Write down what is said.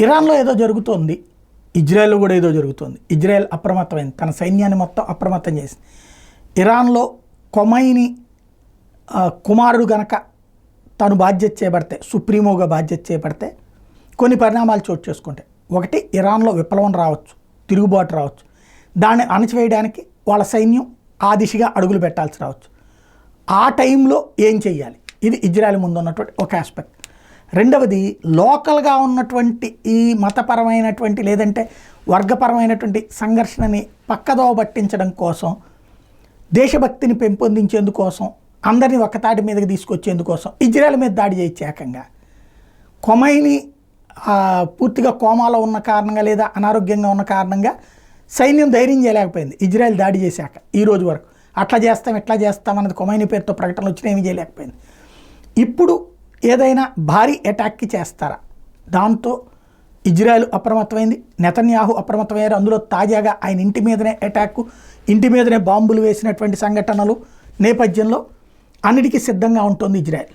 ఇరాన్లో ఏదో జరుగుతోంది, ఇజ్రాయెల్లో కూడా ఏదో జరుగుతోంది. ఇజ్రాయెల్ అప్రమత్తమైంది, తన సైన్యాన్ని మొత్తం అప్రమత్తం చేసింది. ఇరాన్లో ఖొమైనీ కుమారుడు గనక తను బాధ్యత చేపడితే, సుప్రీమోగా బాధ్యత చేపడితే కొన్ని పరిణామాలు చోటు చేసుకుంటాయి. ఒకటి, ఇరాన్లో విప్లవం రావచ్చు, తిరుగుబాటు రావచ్చు. దాన్ని అణచివేయడానికి వాళ్ళ సైన్యం ఆ దిశగా అడుగులు పెట్టాల్సి రావచ్చు. ఆ టైంలో ఏం చెయ్యాలి, ఇది ఇజ్రాయెల్ ముందు ఉన్నటువంటి ఒక ఆస్పెక్ట్. రెండవది, లోకల్గా ఉన్నటువంటి ఈ మతపరమైనటువంటి లేదంటే వర్గపరమైనటువంటి సంఘర్షణని పక్కదోవ పట్టించడం కోసం, దేశభక్తిని పెంపొందించేందుకోసం, అందరినీ ఒక్కతాటి మీదకి తీసుకొచ్చేందుకోసం ఇజ్రాయెల్ మీద దాడి చేయొచ్చు. ఏకంగా ఖొమైనీ పూర్తిగా కోమాలో ఉన్న కారణంగా లేదా అనారోగ్యంగా ఉన్న కారణంగా సైన్యం ధైర్యం చేయలేకపోయింది ఇజ్రాయెల్ దాడి చేశాక. ఈ రోజు వరకు అట్లా చేస్తాం ఇట్లా చేస్తాం అన్నది ఖొమైనీ పేరుతో ప్రకటనలు వచ్చినా ఏమీ చేయలేకపోయింది. ఇప్పుడు ఏదైనా భారీ అటాక్కి చేస్తారా, దాంతో ఇజ్రాయెల్ అప్రమత్తమైంది, నెతన్యాహు అప్రమత్తమయ్యారు. అందులో తాజాగా ఆయన ఇంటి మీదనే అటాక్, ఇంటి మీదనే బాంబులు వేసినటువంటి సంఘటనలు నేపథ్యంలో అన్నిటికీ సిద్ధంగా ఉంటుంది ఇజ్రాయెల్.